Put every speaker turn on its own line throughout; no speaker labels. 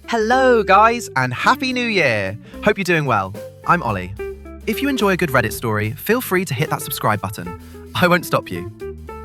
Hello, guys, and Happy New Year! Hope you're doing well. I'm Ollie. If you enjoy a good Reddit story, feel free to hit that subscribe button. I won't stop you.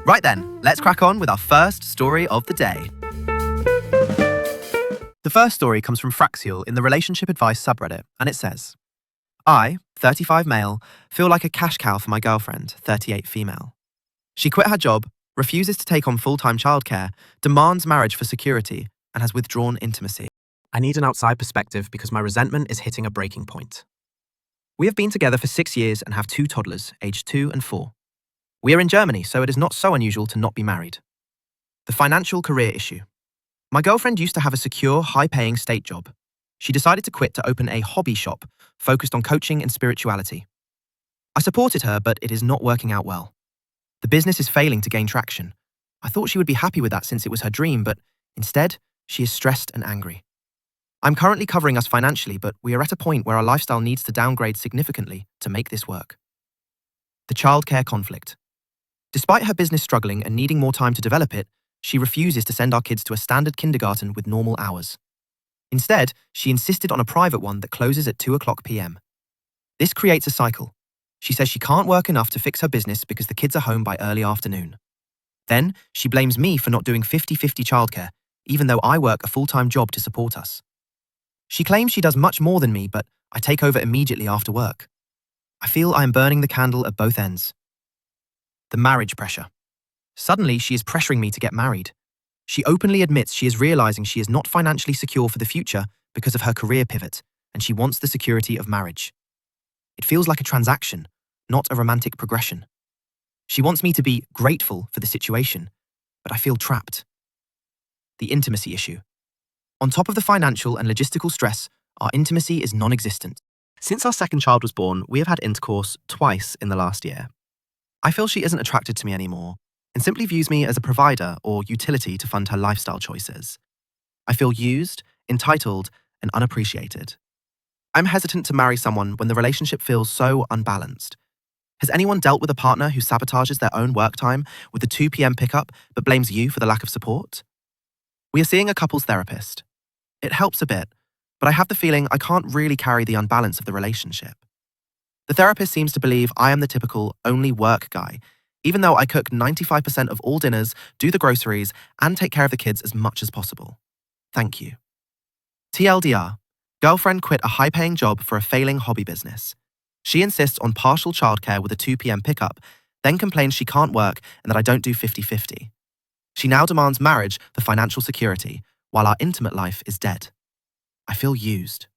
Right then, let's crack on with our first story of the day. The first story comes from Fraxial in the Relationship Advice subreddit, and it says, I, 35 male, feel like a cash cow for my girlfriend, 38 female. She quit her job, refuses to take on full-time childcare, demands marriage for security, and has withdrawn intimacy. I need an outside perspective because my resentment is hitting a breaking point. We have been together for 6 years and have 2 toddlers, aged 2 and 4. We are in Germany, so it is not so unusual to not be married. The financial career issue. My girlfriend used to have a secure, high-paying state job. She decided to quit to open a hobby shop focused on coaching and spirituality. I supported her, but it is not working out well. The business is failing to gain traction. I thought she would be happy with that since it was her dream, but instead, she is stressed and angry. I'm currently covering us financially, but we are at a point where our lifestyle needs to downgrade significantly to make this work. The childcare conflict. Despite her business struggling and needing more time to develop it, she refuses to send our kids to a standard kindergarten with normal hours. Instead, she insisted on a private one that closes at 2:00 p.m. This creates a cycle. She says she can't work enough to fix her business because the kids are home by early afternoon. Then, she blames me for not doing 50-50 childcare, even though I work a full-time job to support us. She claims she does much more than me, but I take over immediately after work. I feel I am burning the candle at both ends. The marriage pressure. Suddenly, she is pressuring me to get married. She openly admits she is realizing she is not financially secure for the future because of her career pivot, and she wants the security of marriage. It feels like a transaction, not a romantic progression. She wants me to be grateful for the situation, but I feel trapped. The intimacy issue. On top of the financial and logistical stress, our intimacy is non-existent. Since our second child was born, we have had intercourse twice in the last year. I feel she isn't attracted to me anymore and simply views me as a provider or utility to fund her lifestyle choices. I feel used, entitled, and unappreciated. I'm hesitant to marry someone when the relationship feels so unbalanced. Has anyone dealt with a partner who sabotages their own work time with the 2 p.m. pickup but blames you for the lack of support? We are seeing a couples therapist. It helps a bit, but I have the feeling I can't really carry the unbalance of the relationship. The therapist seems to believe I am the typical only work guy, even though I cook 95% of all dinners, do the groceries, and take care of the kids as much as possible. Thank you. TLDR, girlfriend quit a high-paying job for a failing hobby business. She insists on partial childcare with a 2 p.m. pickup, then complains she can't work and that I don't do 50-50. She now demands marriage for financial security, while our intimate life is dead. I feel used.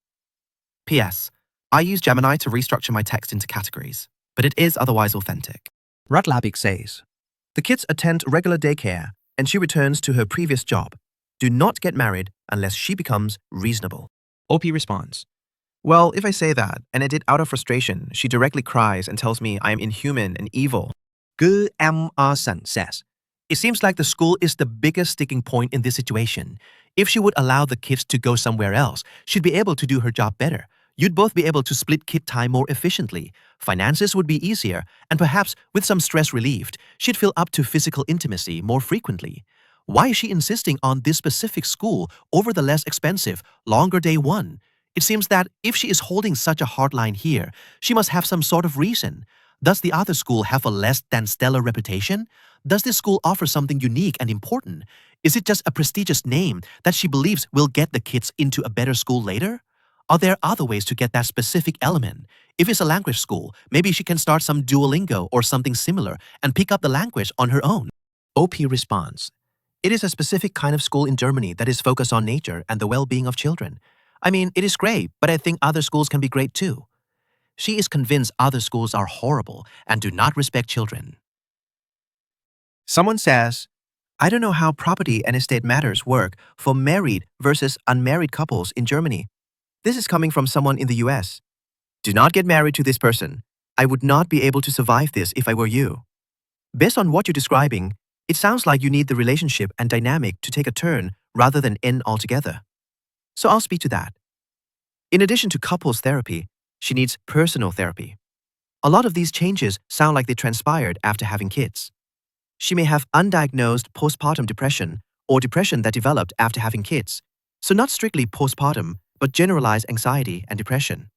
P.S. I use Gemini to restructure my text into categories, but it is otherwise authentic.
Rutlabic says, the kids attend regular daycare and she returns to her previous job. Do not get married unless she becomes reasonable. OP responds, well, if I say that and I did out of frustration, she directly cries and tells me I am inhuman and evil. Gu M. Arson says, it seems like the school is the biggest sticking point in this situation. If she would allow the kids to go somewhere else, she'd be able to do her job better. You'd both be able to split kid time more efficiently. Finances would be easier, and perhaps, with some stress relieved, she'd feel up to physical intimacy more frequently. Why is she insisting on this specific school over the less expensive, longer day one? It seems that if she is holding such a hard line here, she must have some sort of reason. Does the other school have a less than stellar reputation? Does this school offer something unique and important? Is it just a prestigious name that she believes will get the kids into a better school later? Are there other ways to get that specific element? If it's a language school, maybe she can start some Duolingo or something similar and pick up the language on her own. OP responds, it is a specific kind of school in Germany that is focused on nature and the well-being of children. I mean, it is great, but I think other schools can be great too. She is convinced other schools are horrible and do not respect children. Someone says, I don't know how property and estate matters work for married versus unmarried couples in Germany. This is coming from someone in the US. Do not get married to this person. I would not be able to survive this if I were you. Based on what you're describing, it sounds like you need the relationship and dynamic to take a turn rather than end altogether. So I'll speak to that. In addition to couples therapy, she needs personal therapy. A lot of these changes sound like they transpired after having kids. She may have undiagnosed postpartum depression or depression that developed after having kids, So not strictly postpartum, but generalized anxiety and depression.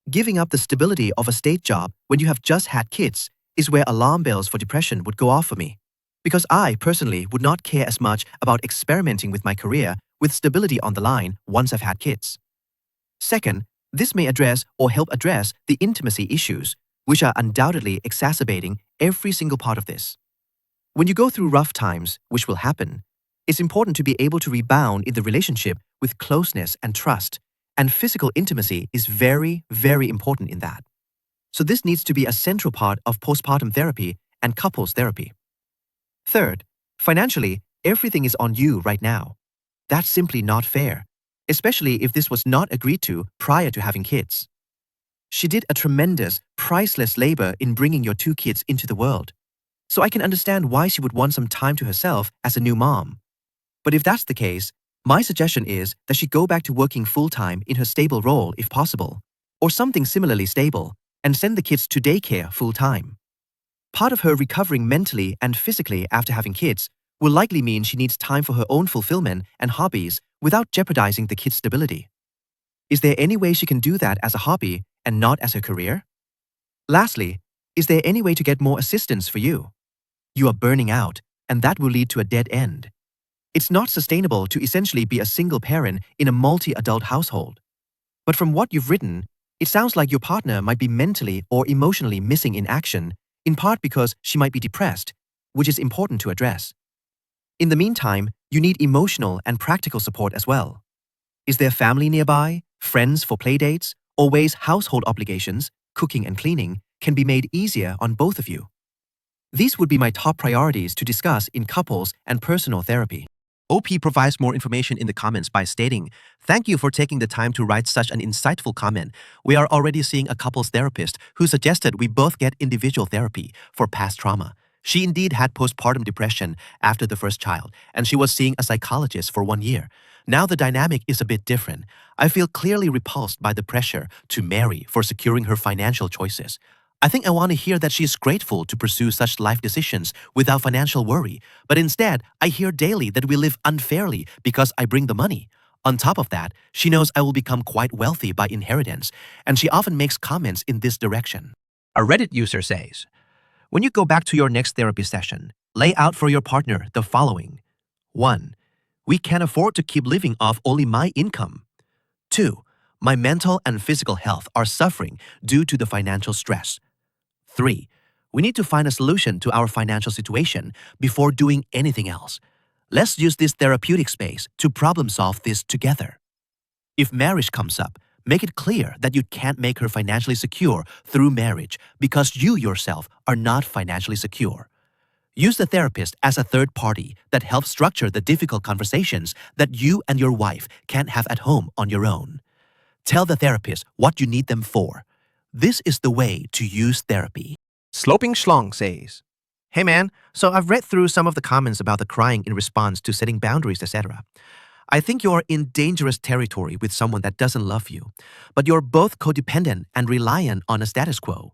Giving up the stability of a state job when you have just had kids is where alarm bells for depression would go off for me. Because I personally would not care as much about experimenting with my career with stability on the line once I've had kids. Second, this may address or help address the intimacy issues, which are undoubtedly exacerbating every single part of this. When you go through rough times, which will happen, it's important to be able to rebound in the relationship with closeness and trust, and physical intimacy is very, very important in that. So this needs to be a central part of postpartum therapy and couples therapy. Third, financially, everything is on you right now. That's simply not fair, especially if this was not agreed to prior to having kids. She did a tremendous, priceless labor in bringing your 2 kids into the world. So I can understand why she would want some time to herself as a new mom. But if that's the case, my suggestion is that she go back to working full-time in her stable role if possible, or something similarly stable, and send the kids to daycare full-time. Part of her recovering mentally and physically after having kids will likely mean she needs time for her own fulfillment and hobbies without jeopardizing the kids' stability. Is there any way she can do that as a hobby and not as her career? Lastly, is there any way to get more assistance for you? You are burning out, and that will lead to a dead end. It's not sustainable to essentially be a single parent in a multi-adult household. But from what you've written, it sounds like your partner might be mentally or emotionally missing in action, in part because she might be depressed, which is important to address. In the meantime, you need emotional and practical support as well. Is there family nearby, friends for playdates, or ways household obligations, cooking and cleaning, can be made easier on both of you? These would be my top priorities to discuss in couples and personal therapy. OP provides more information in the comments by stating, "Thank you for taking the time to write such an insightful comment. We are already seeing a couples therapist who suggested we both get individual therapy for past trauma. She indeed had postpartum depression after the first child, and she was seeing a psychologist for 1 year. Now the dynamic is a bit different. I feel clearly repulsed by the pressure to marry for securing her financial choices. I think I want to hear that she is grateful to pursue such life decisions without financial worry, but instead, I hear daily that we live unfairly because I bring the money. On top of that, she knows I will become quite wealthy by inheritance, and she often makes comments in this direction." A Reddit user says, "When you go back to your next therapy session, lay out for your partner the following. 1. We can't afford to keep living off only my income. 2. My mental and physical health are suffering due to the financial stress. 3. We need to find a solution to our financial situation before doing anything else. Let's use this therapeutic space to problem solve this together. If marriage comes up, make it clear that you can't make her financially secure through marriage because you yourself are not financially secure. Use the therapist as a third party that helps structure the difficult conversations that you and your wife can't have at home on your own. Tell the therapist what you need them for. This is the way to use therapy." Sloping Schlong says, "Hey man, so I've read through some of the comments about the crying in response to setting boundaries, etc. I think you're in dangerous territory with someone that doesn't love you, but you're both codependent and reliant on a status quo.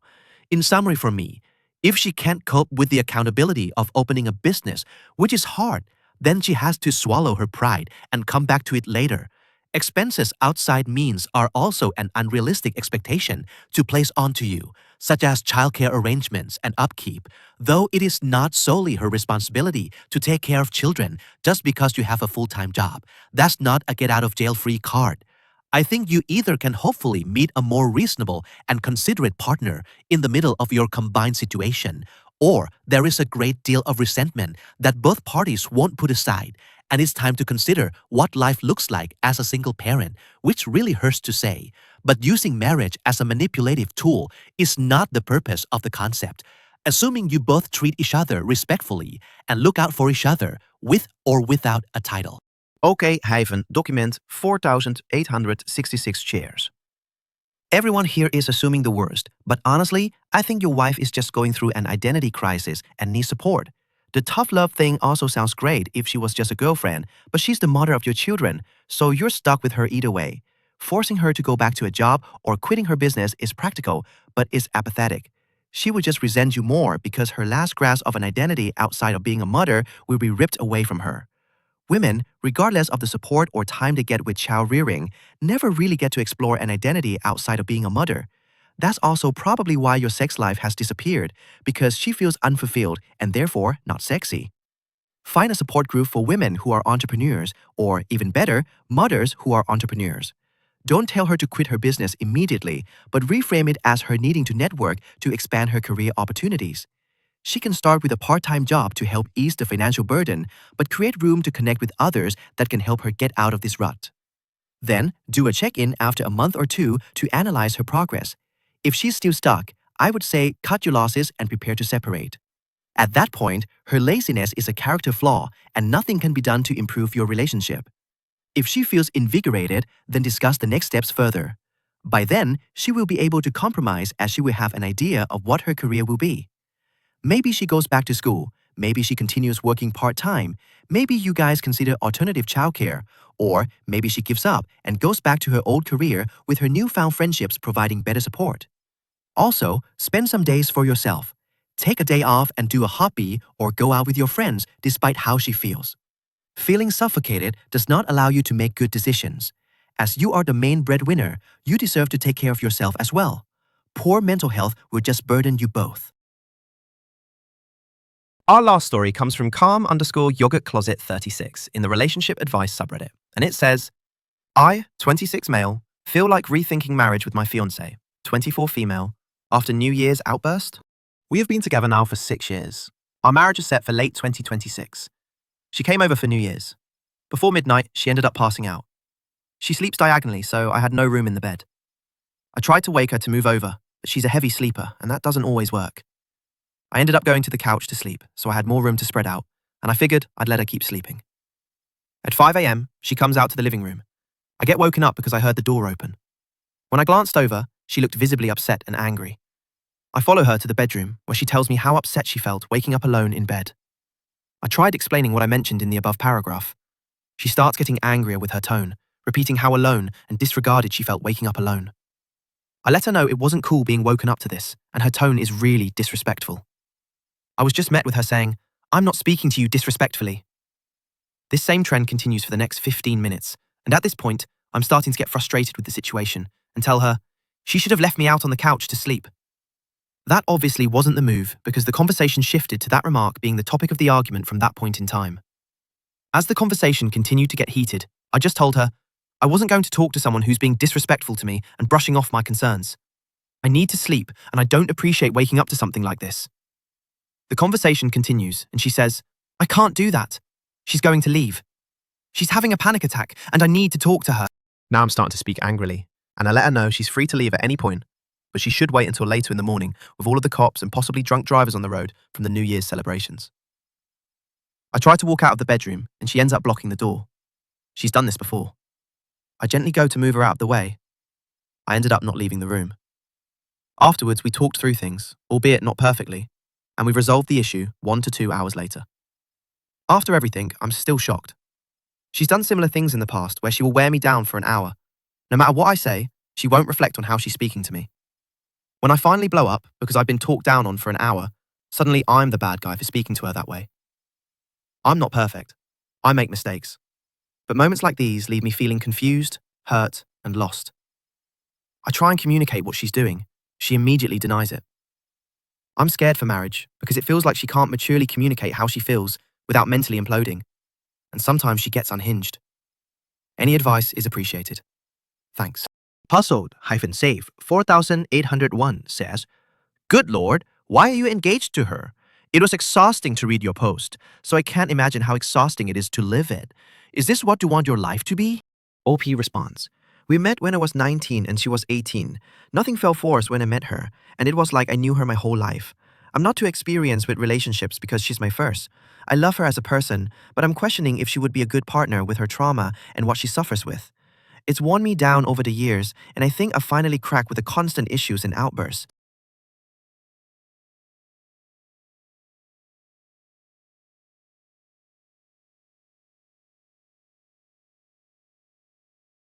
In summary for me, if she can't cope with the accountability of opening a business, which is hard, then she has to swallow her pride and come back to it later. Expenses outside means are also an unrealistic expectation to place onto you, such as childcare arrangements and upkeep, though it is not solely her responsibility to take care of children just because you have a full-time job. That's not a get-out-of-jail-free card. I think you either can hopefully meet a more reasonable and considerate partner in the middle of your combined situation, or there is a great deal of resentment that both parties won't put aside, and it's time to consider what life looks like as a single parent, which really hurts to say. But using marriage as a manipulative tool is not the purpose of the concept. Assuming you both treat each other respectfully and look out for each other with or without a title." OK-document 4,866 shares. Everyone here is assuming the worst, but honestly, I think your wife is just going through an identity crisis and needs support. The tough love thing also sounds great if she was just a girlfriend, but she's the mother of your children, so you're stuck with her either way. Forcing her to go back to a job or quitting her business is practical, but is apathetic. She would just resent you more because her last grasp of an identity outside of being a mother will be ripped away from her. Women, regardless of the support or time they get with child rearing, never really get to explore an identity outside of being a mother. That's also probably why your sex life has disappeared, because she feels unfulfilled and therefore not sexy. Find a support group for women who are entrepreneurs, or even better, mothers who are entrepreneurs. Don't tell her to quit her business immediately, but reframe it as her needing to network to expand her career opportunities. She can start with a part-time job to help ease the financial burden, but create room to connect with others that can help her get out of this rut. Then, do a check-in after a month or two to analyze her progress. If she's still stuck, I would say cut your losses and prepare to separate. At that point, her laziness is a character flaw and nothing can be done to improve your relationship. If she feels invigorated, then discuss the next steps further. By then, she will be able to compromise as she will have an idea of what her career will be. Maybe she goes back to school, maybe she continues working part-time, maybe you guys consider alternative childcare, or maybe she gives up and goes back to her old career with her newfound friendships providing better support. Also, spend some days for yourself. Take a day off and do a hobby or go out with your friends despite how she feels. Feeling suffocated does not allow you to make good decisions. As you are the main breadwinner, you deserve to take care of yourself as well. Poor mental health will just burden you both.
Our last story comes from calm_yogurtcloset36 in the relationship advice subreddit, and it says, I, 26 male, feel like rethinking marriage with my fiancé, 24 female, after New Year's outburst. We have been together now for 6 years. Our marriage is set for late 2026. She came over for New Year's. Before midnight, she ended up passing out. She sleeps diagonally, so I had no room in the bed. I tried to wake her to move over, but she's a heavy sleeper, and that doesn't always work. I ended up going to the couch to sleep, so I had more room to spread out, and I figured I'd let her keep sleeping. At 5 a.m., she comes out to the living room. I get woken up because I heard the door open. When I glanced over, she looked visibly upset and angry. I follow her to the bedroom, where she tells me how upset she felt waking up alone in bed. I tried explaining what I mentioned in the above paragraph. She starts getting angrier with her tone, repeating how alone and disregarded she felt waking up alone. I let her know it wasn't cool being woken up to this, and her tone is really disrespectful. I was just met with her saying, I'm not speaking to you disrespectfully. This same trend continues for the next 15 minutes, and at this point, I'm starting to get frustrated with the situation and tell her, she should have left me out on the couch to sleep. That obviously wasn't the move because the conversation shifted to that remark being the topic of the argument from that point in time. As the conversation continued to get heated, I just told her, I wasn't going to talk to someone who's being disrespectful to me and brushing off my concerns. I need to sleep and I don't appreciate waking up to something like this. The conversation continues and she says, I can't do that. She's going to leave. She's having a panic attack and I need to talk to her.
Now I'm starting to speak angrily, and I let her know she's free to leave at any point, but she should wait until later in the morning with all of the cops and possibly drunk drivers on the road from the New Year's celebrations. I try to walk out of the bedroom and she ends up blocking the door. She's done this before. I gently go to move her out of the way. I ended up not leaving the room. Afterwards, we talked through things, albeit not perfectly, and we resolved the issue 1 to 2 hours later. After everything, I'm still shocked. She's done similar things in the past where she will wear me down for an hour. No matter what I say, she won't reflect on how she's speaking to me. When I finally blow up because I've been talked down on for an hour, suddenly I'm the bad guy for speaking to her that way. I'm not perfect. I make mistakes. But moments like these leave me feeling confused, hurt, and lost. I try and communicate what she's doing. She immediately denies it. I'm scared for marriage because it feels like she can't maturely communicate how she feels without mentally imploding, and sometimes she gets unhinged. Any advice is appreciated. Thanks.
Puzzled-Safe 4801 says, Good Lord, why are you engaged to her? It was exhausting to read your post, so I can't imagine how exhausting it is to live it. Is this what you want your life to be? OP responds, We met when I was 19 and she was 18. Nothing felt forced when I met her, and it was like I knew her my whole life. I'm not too experienced with relationships because she's my first. I love her as a person, but I'm questioning if she would be a good partner with her trauma and what she suffers with. It's worn me down over the years, and I think I've finally cracked with the constant issues and outbursts.